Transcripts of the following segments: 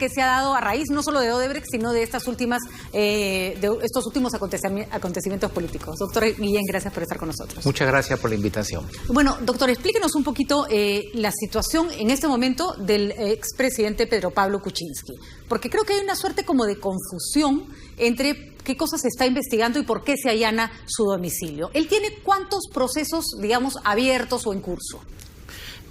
que se ha dado a raíz no solo de Odebrecht, sino de estos últimos acontecimientos políticos. Doctor Guillén, gracias por estar con nosotros. Muchas gracias por la invitación. Bueno, doctor, explíquenos un poquito la situación en este momento del expresidente Pedro Pablo Kuczynski, porque creo que hay una suerte como de confusión entre qué cosas se está investigando y por qué se allana su domicilio. ¿Él tiene cuántos procesos, digamos, abiertos o en curso?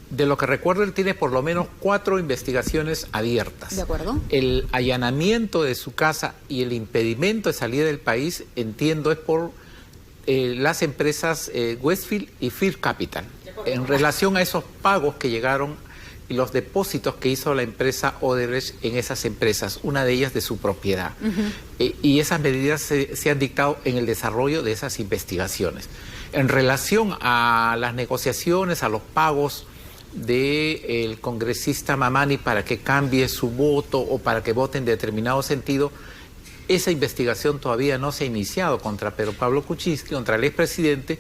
De lo que recuerdo, él tiene por lo menos 4 investigaciones abiertas. ¿De acuerdo? El allanamiento de su casa y el impedimento de salida del país, entiendo, es por las empresas Westfield y First Capital, en relación a esos pagos que llegaron y los depósitos que hizo la empresa Odebrecht en esas empresas, una de ellas de su propiedad. Y esas medidas se han dictado en el desarrollo de esas investigaciones. En relación a las negociaciones, a los pagos del congresista Mamani para que cambie su voto o para que vote en determinado sentido, esa investigación todavía no se ha iniciado contra Pedro Pablo Kuczynski, contra el expresidente,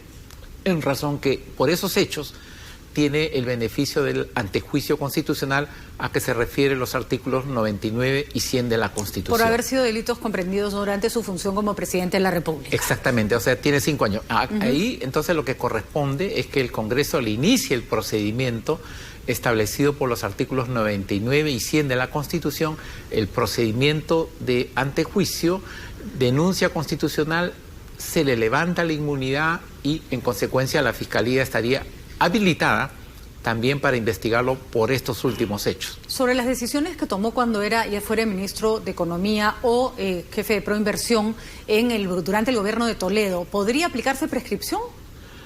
en razón que por esos hechos tiene el beneficio del antejuicio constitucional a que se refieren los artículos 99 y 100 de la Constitución. Por haber sido delitos comprendidos durante su función como presidente de la República. Exactamente, o sea, tiene 5 años. Ahí, entonces, lo que corresponde es que el Congreso le inicie el procedimiento establecido por los artículos 99 y 100 de la Constitución, el procedimiento de antejuicio, denuncia constitucional, se le levanta la inmunidad y, en consecuencia, la Fiscalía estaría habilitada también para investigarlo por estos últimos hechos. Sobre las decisiones que tomó cuando ya fuera ministro de Economía o jefe de Proinversión durante el gobierno de Toledo, ¿podría aplicarse prescripción?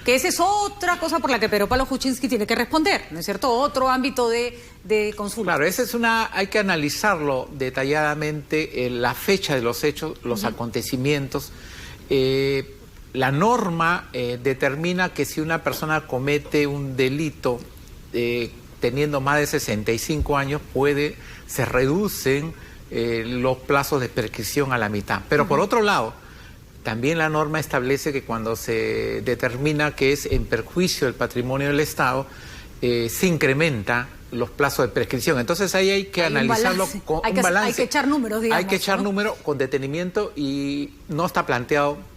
Que esa es otra cosa por la que Pedro Pablo Kuczynski tiene que responder, ¿no es cierto? Otro ámbito de consulta. Claro, hay que analizarlo detalladamente, la fecha de los hechos, los acontecimientos. La norma determina que si una persona comete un delito teniendo más de 65 años, se reducen los plazos de prescripción a la mitad. Pero por otro lado, también la norma establece que cuando se determina que es en perjuicio del patrimonio del Estado, se incrementa los plazos de prescripción. Entonces ahí hay que analizarlo con un balance. Hay que echar números, digamos. Hay que echar números con detenimiento y no está planteado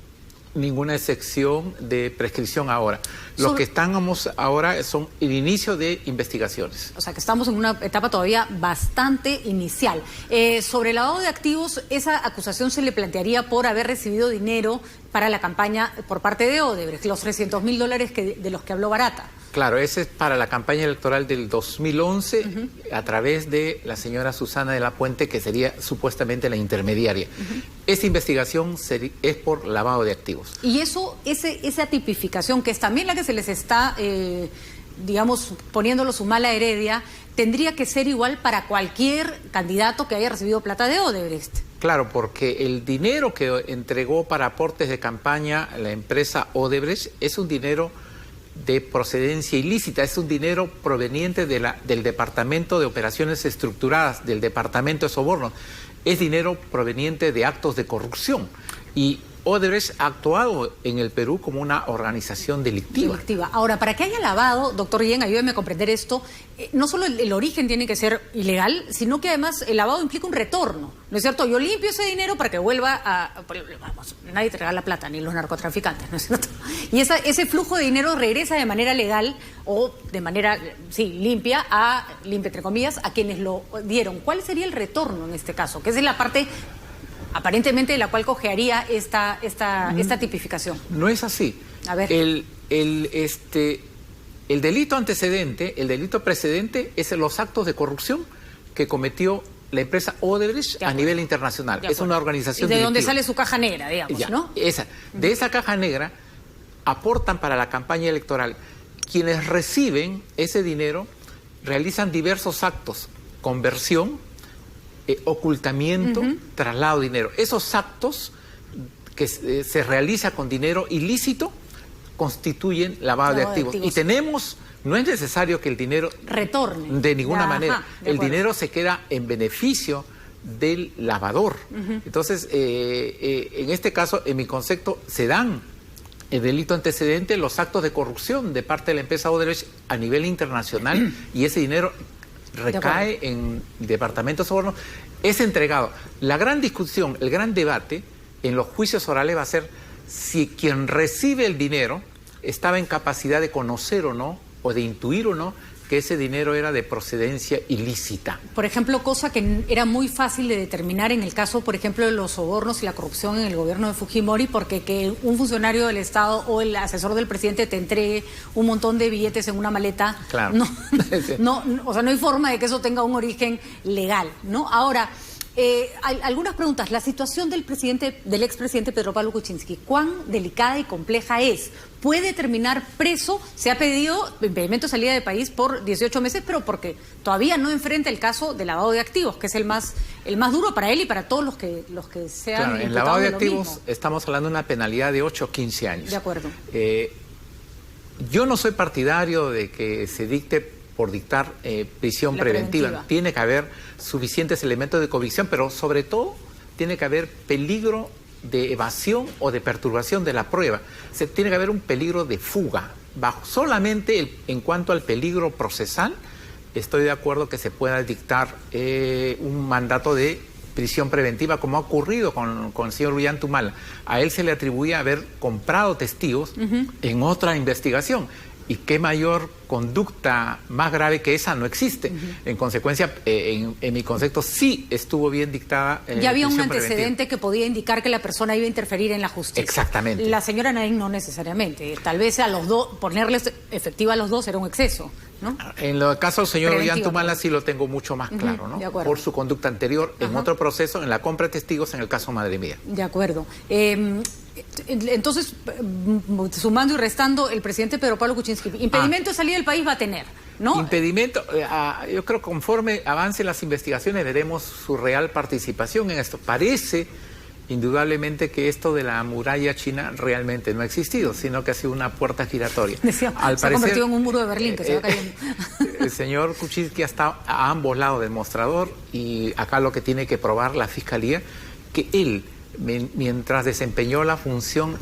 ninguna excepción de prescripción ahora. Lo que estamos ahora son el inicio de investigaciones. O sea, que estamos en una etapa todavía bastante inicial. Sobre el lavado de activos, esa acusación se le plantearía por haber recibido dinero para la campaña por parte de Odebrecht, los $300.000 de los que habló Barata. Claro, ese es para la campaña electoral del 2011, a través de la señora Susana de la Puente, que sería supuestamente la intermediaria. Esta investigación es por lavado de activos. Y esa tipificación, que es también la que se les está, digamos, poniéndolo su mala heredia, tendría que ser igual para cualquier candidato que haya recibido plata de Odebrecht. Claro, porque el dinero que entregó para aportes de campaña la empresa Odebrecht es un dinero de procedencia ilícita, es un dinero proveniente del Departamento de Operaciones Estructuradas, del Departamento de Sobornos, es dinero proveniente de actos de corrupción. Y Odebrecht ha actuado en el Perú como una organización delictiva. Ahora, para que haya lavado, doctor Guillén, ayúdeme a comprender esto, no solo el origen tiene que ser ilegal, sino que además el lavado implica un retorno, ¿no es cierto? Yo limpio ese dinero para que vuelva vamos, nadie te regala plata, ni los narcotraficantes, ¿no es cierto? Y ese flujo de dinero regresa de manera legal o de manera, limpia, entre comillas, a quienes lo dieron. ¿Cuál sería el retorno en este caso? Que es la parte aparentemente de la cual cojearía esta tipificación. No es así. A ver. El delito antecedente, el delito precedente es los actos de corrupción que cometió la empresa Odebrecht a nivel internacional. Es una organización de delictiva. donde sale su caja negra, digamos, ¿no? De esa caja negra aportan para la campaña electoral. Quienes reciben ese dinero realizan diversos actos: conversión, ocultamiento, traslado de dinero. Esos actos que se realiza con dinero ilícito constituyen lavado de activos. Y no es necesario que el dinero retorne de ninguna manera. El dinero se queda en beneficio del lavador. Entonces, en este caso, en mi concepto, se dan el delito antecedente, los actos de corrupción de parte de la empresa Odebrecht a nivel internacional, y ese dinero recae en departamentos de soborno. es entregado. La gran discusión, el gran debate en los juicios orales va a ser si quien recibe el dinero estaba en capacidad de conocer o no, o de intuir o no, que ese dinero era de procedencia ilícita. Por ejemplo, cosa que era muy fácil de determinar en el caso, por ejemplo, de los sobornos y la corrupción en el gobierno de Fujimori, porque que un funcionario del Estado o el asesor del presidente te entregue un montón de billetes en una maleta, claro. O sea, no hay forma de que eso tenga un origen legal, ¿no? Ahora, hay algunas preguntas. La situación del expresidente Pedro Pablo Kuczynski, ¿cuán delicada y compleja es? ¿Puede terminar preso? Se ha pedido impedimento de salida de país por 18 meses, pero porque todavía no enfrenta el caso de lavado de activos, que es el más duro para él y para todos los que sean claro, en lavado de activos estamos hablando de una penalidad de 8 o 15 años. De acuerdo. Yo no soy partidario de que se dicte por dictar prisión preventiva. Tiene que haber suficientes elementos de convicción, pero sobre todo tiene que haber peligro de evasión o de perturbación de la prueba. Tiene que haber un peligro de fuga. Solamente en cuanto al peligro procesal, estoy de acuerdo que se pueda dictar un mandato de prisión preventiva, como ha ocurrido con el señor Ollantumala. A él se le atribuía haber comprado testigos en otra investigación. Y qué mayor conducta más grave que esa no existe. En consecuencia, en mi concepto, sí estuvo bien dictada. Ya había un antecedente que podía indicar que la persona iba a interferir en la justicia. Exactamente. La señora Naín no necesariamente. Tal vez a los dos, ponerles efectiva a los dos era un exceso, ¿no? En el caso del señor Ollantumala sí lo tengo mucho más claro, ¿no? Por su conducta anterior, en otro proceso, en la compra de testigos, en el caso Madre Mía. De acuerdo. Entonces, sumando y restando, el presidente Pedro Pablo Kuczynski, impedimento de salida del país va a tener, ¿no? Impedimento, yo creo que conforme avancen las investigaciones veremos su real participación en esto. Parece indudablemente que esto de la muralla china realmente no ha existido, sino que ha sido una puerta giratoria. Se ha convertido en un muro de Berlín que se va cayendo. El señor Kuczynski ha estado a ambos lados del mostrador y acá lo que tiene que probar la Fiscalía, que él, mientras desempeñó la función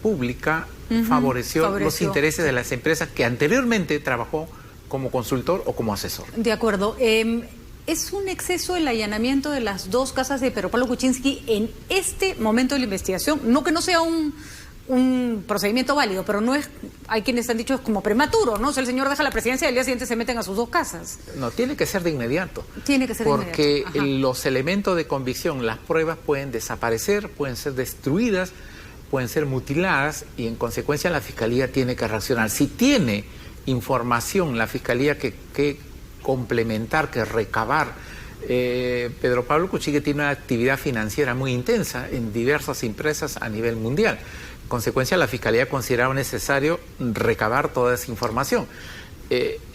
pública, favoreció los intereses de las empresas que anteriormente trabajó como consultor o como asesor. De acuerdo. ¿Es un exceso el allanamiento de las dos casas de Pedro Pablo Kuczynski en este momento de la investigación? No que no sea un procedimiento válido, pero no es, hay quienes han dicho es como prematuro, ¿no? O sea, el señor deja la presidencia y al día siguiente se meten a sus dos casas. No, tiene que ser de inmediato. Tiene que ser de inmediato. Porque los elementos de convicción, las pruebas pueden desaparecer, pueden ser destruidas, pueden ser mutiladas y en consecuencia la Fiscalía tiene que reaccionar. Si tiene información la Fiscalía que complementar, que recabar, Pedro Pablo Kuczynski tiene una actividad financiera muy intensa en diversas empresas a nivel mundial. En consecuencia, la Fiscalía consideraba necesario recabar toda esa información.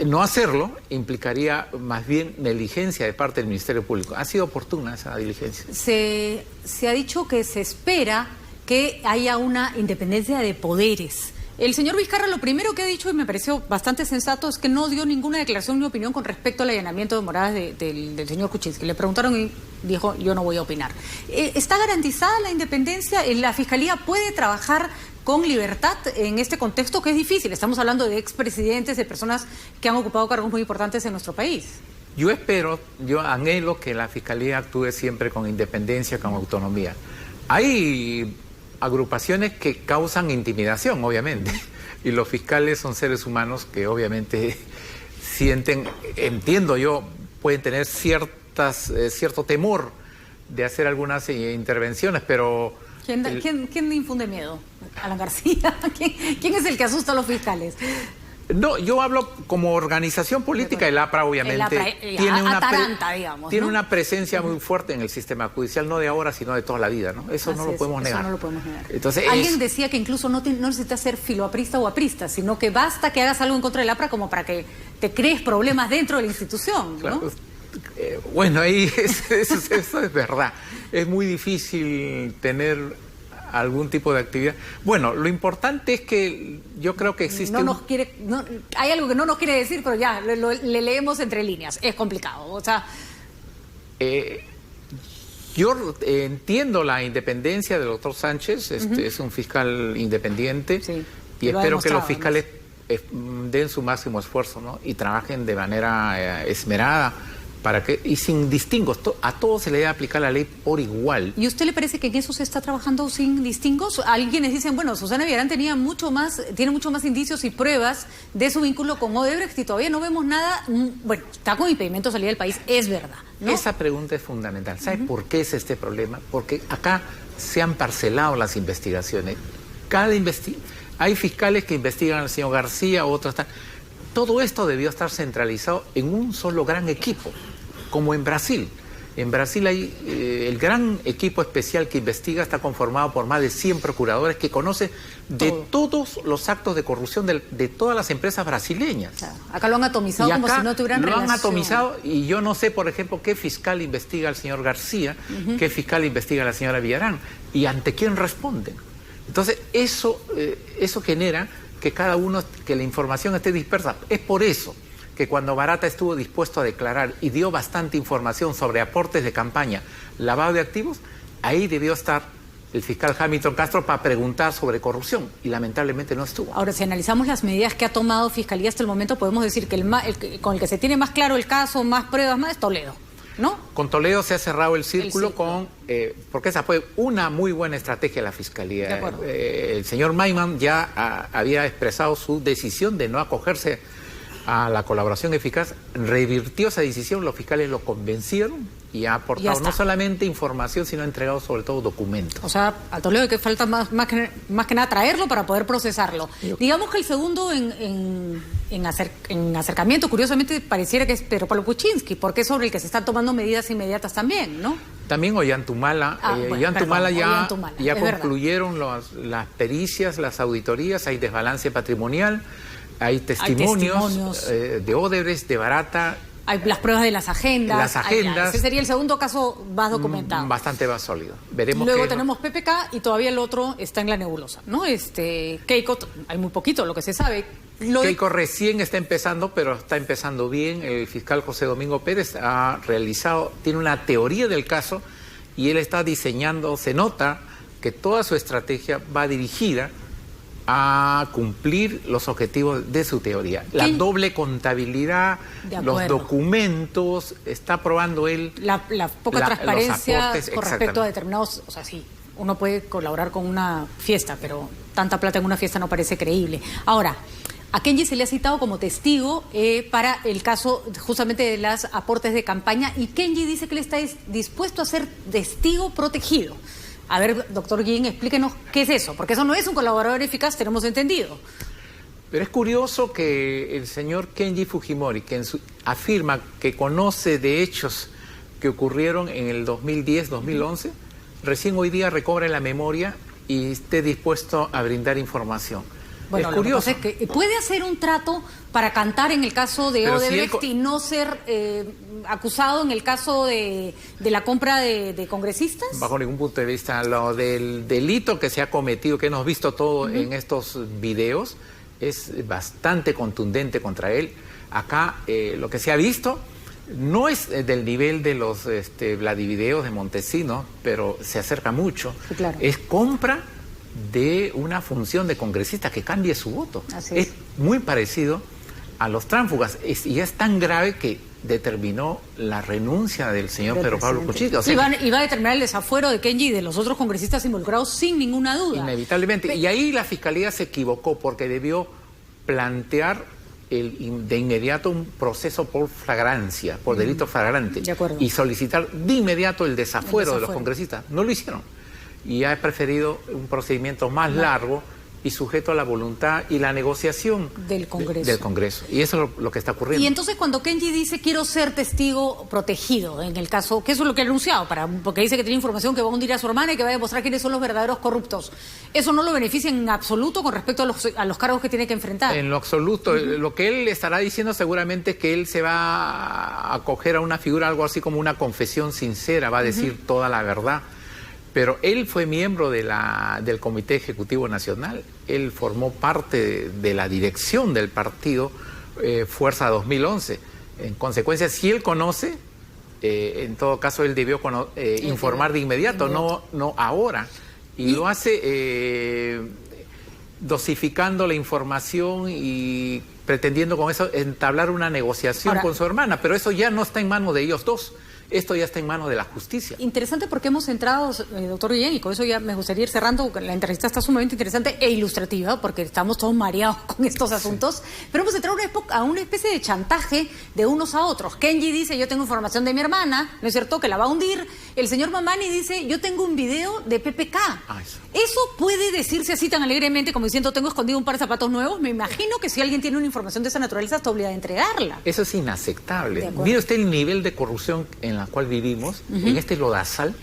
No hacerlo implicaría más bien negligencia de parte del Ministerio Público. Ha sido oportuna esa diligencia. Se ha dicho que se espera que haya una independencia de poderes. El señor Vizcarra lo primero que ha dicho, y me pareció bastante sensato, es que no dio ninguna declaración ni opinión con respecto al allanamiento de moradas del señor Kuczynski. Le preguntaron y dijo, yo no voy a opinar. ¿Está garantizada la independencia? ¿La Fiscalía puede trabajar con libertad en este contexto que es difícil? Estamos hablando de expresidentes, de personas que han ocupado cargos muy importantes en nuestro país. Yo anhelo que la Fiscalía actúe siempre con independencia, con autonomía. Hay agrupaciones que causan intimidación, obviamente, y los fiscales son seres humanos que obviamente sienten, entiendo yo, pueden tener cierto temor de hacer algunas intervenciones, pero... ¿Quién infunde miedo? ¿Alan García? ¿Quién es el que asusta a los fiscales? No, yo hablo como organización política. El APRA obviamente tiene una presencia muy fuerte en el sistema judicial, no de ahora, sino de toda la vida, ¿no? Eso no lo podemos negar. Eso no lo podemos negar. Entonces, alguien decía que incluso no necesitas ser filoaprista o aprista, sino que basta que hagas algo en contra del APRA como para que te crees problemas dentro de la institución, ¿no? Claro. Bueno, ahí eso es verdad. Es muy difícil tener algún tipo de actividad. Bueno, lo importante es que yo creo que existe... hay algo que no nos quiere decir, pero ya, le leemos entre líneas. Es complicado, o sea... Yo entiendo la independencia del doctor Sánchez, es un fiscal independiente, sí, y espero que los fiscales den su máximo esfuerzo, ¿no? Y trabajen de manera esmerada y sin distingos, a todos se le debe aplicar la ley por igual. ¿Y usted le parece que en eso se está trabajando sin distingos? Alguienes dicen, bueno, Susana Villarán tiene mucho más indicios y pruebas de su vínculo con Odebrecht y todavía no vemos nada. Bueno, está con impedimento de salida del país, es verdad, ¿no? Esa pregunta es fundamental. ¿Sabe por qué es este problema? Porque acá se han parcelado las investigaciones. Hay fiscales que investigan al señor García, otros están... Todo esto debió estar centralizado en un solo gran equipo, como en Brasil. En Brasil hay el gran equipo especial que investiga, está conformado por más de 100 procuradores que conocen de todos los actos de corrupción de todas las empresas brasileñas. Claro. Acá lo han atomizado como si no tuvieran relación. Lo han atomizado y yo no sé, por ejemplo, qué fiscal investiga al señor García, qué fiscal investiga a la señora Villarán y ante quién responden. Entonces, eso genera que la información esté dispersa. Es por eso que cuando Barata estuvo dispuesto a declarar y dio bastante información sobre aportes de campaña, lavado de activos, ahí debió estar el fiscal Hamilton Castro para preguntar sobre corrupción y lamentablemente no estuvo. Ahora, si analizamos las medidas que ha tomado Fiscalía hasta el momento, podemos decir que con el que se tiene más claro el caso, más pruebas, más es Toledo, ¿no? Con Toledo se ha cerrado el círculo. Porque esa fue una muy buena estrategia de la Fiscalía. De acuerdo. El señor Mayman ya había expresado su decisión de no acogerse a la colaboración eficaz, revirtió esa decisión, los fiscales lo convencieron y ha aportado no solamente información, sino ha entregado sobre todo documentos. O sea, a Toledo que falta más que nada traerlo para poder procesarlo. Digamos que el segundo en acercamiento, curiosamente, pareciera que es Pedro Pablo Kuczynski, porque es sobre el que se están tomando medidas inmediatas también, ¿no? También Ollantumala. Ollantumala ya concluyeron las pericias, las auditorías, hay desbalance patrimonial. Hay testimonios de Odebrecht, de Barata. Hay las pruebas de las agendas. Ese sería el segundo caso más documentado. Bastante más sólido. Veremos. Luego tenemos PPK y todavía el otro está en la nebulosa, ¿no? Keiko, hay muy poquito lo que se sabe. Keiko recién está empezando, pero está empezando bien. El fiscal José Domingo Pérez tiene una teoría del caso y él está diseñando, se nota que toda su estrategia va dirigida a cumplir los objetivos de su teoría. La doble contabilidad, los documentos, está probando él... La poca transparencia con respecto a determinados... O sea, sí, uno puede colaborar con una fiesta, pero tanta plata en una fiesta no parece creíble. Ahora, a Kenji se le ha citado como testigo para el caso justamente de los aportes de campaña y Kenji dice que él está dispuesto a ser testigo protegido. A ver, doctor Guillén, explíquenos qué es eso, porque eso no es un colaborador eficaz, tenemos entendido. Pero es curioso que el señor Kenji Fujimori, que afirma que conoce de hechos que ocurrieron en el 2010-2011, recién hoy día recobre la memoria y esté dispuesto a brindar información. Bueno, es curioso. Lo que pasa es que puede hacer un trato para cantar en el caso de Odebrecht y no ser acusado en el caso de la compra de congresistas. Bajo ningún punto de vista. Lo del delito que se ha cometido, que hemos visto todo en estos videos, es bastante contundente contra él. Acá lo que se ha visto no es del nivel de los Vladivideos de Montesinos, pero se acerca mucho. Sí, claro. Es compra de una función de congresista que cambie su voto. Es muy parecido a los tránsfugas y es tan grave que determinó la renuncia del señor Pedro Pablo Kuczynski. O sea, y va a determinar el desafuero de Kenji y de los otros congresistas involucrados sin ninguna duda. Inevitablemente. Y ahí la Fiscalía se equivocó porque debió plantear de inmediato un proceso por flagrancia, por delito flagrante. Y solicitar de inmediato el desafuero de los congresistas. No lo hicieron. Y ha preferido un procedimiento más largo y sujeto a la voluntad y la negociación del Congreso. Y eso es lo que está ocurriendo. Y entonces cuando Kenji dice quiero ser testigo protegido en el caso, que eso es lo que ha anunciado, porque dice que tiene información que va a hundir a su hermana y que va a demostrar quiénes son los verdaderos corruptos, ¿eso no lo beneficia en absoluto con respecto a los cargos que tiene que enfrentar? En lo absoluto. Lo que él estará diciendo seguramente es que él se va a acoger a una figura, algo así como una confesión sincera, va a decir toda la verdad. Pero él fue miembro del Comité Ejecutivo Nacional, él formó parte de la dirección del partido Fuerza 2011. En consecuencia, si él conoce, en todo caso él debió informar de inmediato, no ahora. Y lo hace dosificando la información y pretendiendo con eso entablar una negociación Ahora, con su hermana, pero eso ya no está en manos de ellos dos. Esto ya está en manos de la justicia. Interesante porque hemos entrado, doctor Guillén, y con eso ya me gustaría ir cerrando, la entrevista está sumamente interesante e ilustrativa, porque estamos todos mareados con estos asuntos, pero hemos entrado a una especie de chantaje de unos a otros. Kenji dice, yo tengo información de mi hermana, ¿no es cierto?, que la va a hundir. El señor Mamani dice, yo tengo un video de PPK. Eso puede decirse así tan alegremente como diciendo, tengo escondido un par de zapatos nuevos. Me imagino que si alguien tiene una información de esa naturaleza, está obligado a entregarla. Eso es inaceptable. Mire usted el nivel de corrupción en la cual vivimos, en este lodazal,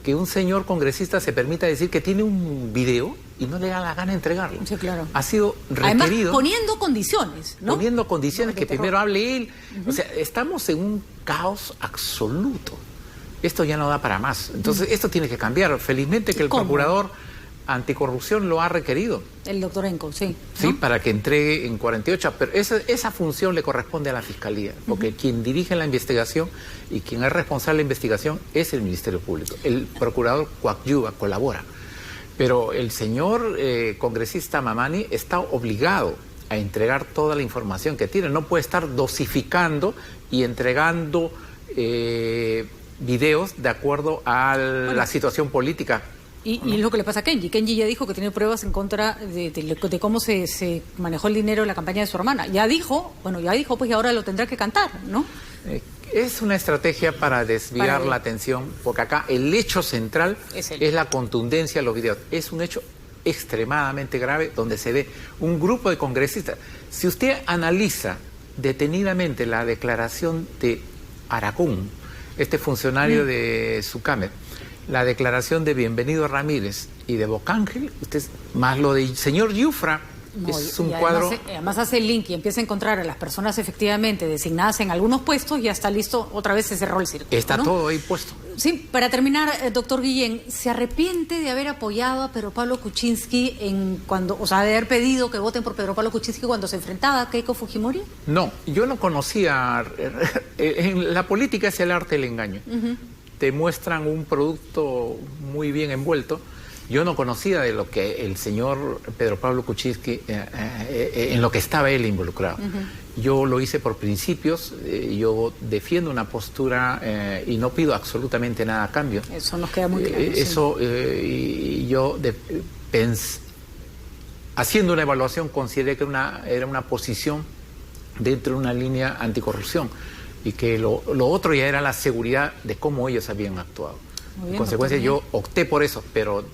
que un señor congresista se permita decir que tiene un video y no le da la gana de entregarlo. Sí, claro. Ha sido requerido. Además, poniendo condiciones, ¿no? Poniendo condiciones, que primero hable él. Uh-huh. O sea, estamos en un caos absoluto. Esto ya no da para más. Entonces, esto tiene que cambiar. Felizmente que el procurador anticorrupción lo ha requerido. El doctor Enco, sí. Sí, ¿no? para que entregue en 48, pero esa función le corresponde a la Fiscalía, porque quien dirige la investigación y quien es responsable de la investigación es el Ministerio Público. El procurador coadyuva, colabora. Pero el señor congresista Mamani está obligado a entregar toda la información que tiene. No puede estar dosificando y entregando videos de acuerdo a la situación política. Y es lo que le pasa a Kenji. Kenji ya dijo que tiene pruebas en contra de cómo se manejó el dinero en la campaña de su hermana. Ya dijo, pues y ahora lo tendrá que cantar, ¿no? Es una estrategia para desviar la atención, porque acá el hecho central es la contundencia de los videos. Es un hecho extremadamente grave donde se ve un grupo de congresistas. Si usted analiza detenidamente la declaración de Aragón, este funcionario de Sucamer, la declaración de Bienvenido Ramírez y de Bocángel, más lo del señor Yufra, es un cuadro... Además hace el link y empieza a encontrar a las personas efectivamente designadas en algunos puestos, ya está listo, otra vez se cerró el círculo. Está todo ahí puesto. Sí, para terminar, doctor Guillén, ¿se arrepiente de haber apoyado a Pedro Pablo Kuczynski de haber pedido que voten por Pedro Pablo Kuczynski cuando se enfrentaba a Keiko Fujimori? No, yo no conocía... En la política es el arte del engaño. Te muestran un producto muy bien envuelto. Yo no conocía de lo que el señor Pedro Pablo Kuczynski, en lo que estaba él involucrado. Yo lo hice por principios, yo defiendo una postura y no pido absolutamente nada a cambio. Eso nos queda muy claro. Y yo, haciendo una evaluación, consideré que era una posición dentro de una línea anticorrupción. Y que lo otro ya era la seguridad de cómo ellos habían actuado. En consecuencia, yo opté por eso, pero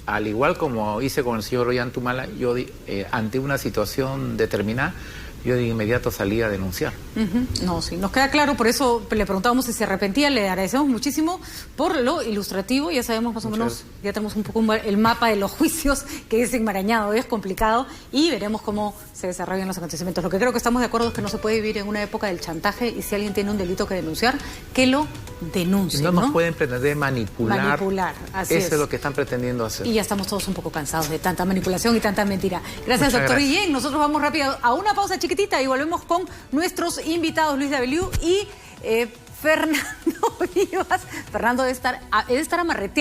al igual como hice con el señor Ollantumala, yo ante una situación determinada, yo de inmediato salí a denunciar. No, sí, nos queda claro, por eso le preguntábamos si se arrepentía, le agradecemos muchísimo por lo ilustrativo, ya sabemos más o menos, ya tenemos un poco el mapa de los juicios, que es enmarañado, es complicado, y veremos cómo se desarrollan los acontecimientos. Lo que creo que estamos de acuerdo es que no se puede vivir en una época del chantaje, y si alguien tiene un delito que denunciar, que lo denuncie. No nos pueden pretender manipular. Así Eso es lo que están pretendiendo hacer. Y ya estamos todos un poco cansados de tanta manipulación y tanta mentira. Gracias, doctor Guillén. Nosotros vamos rápido a una pausa chiquitita y volvemos con nuestros invitados, Luis Daveliu y Fernando Vivas. Fernando debe estar amarreteado.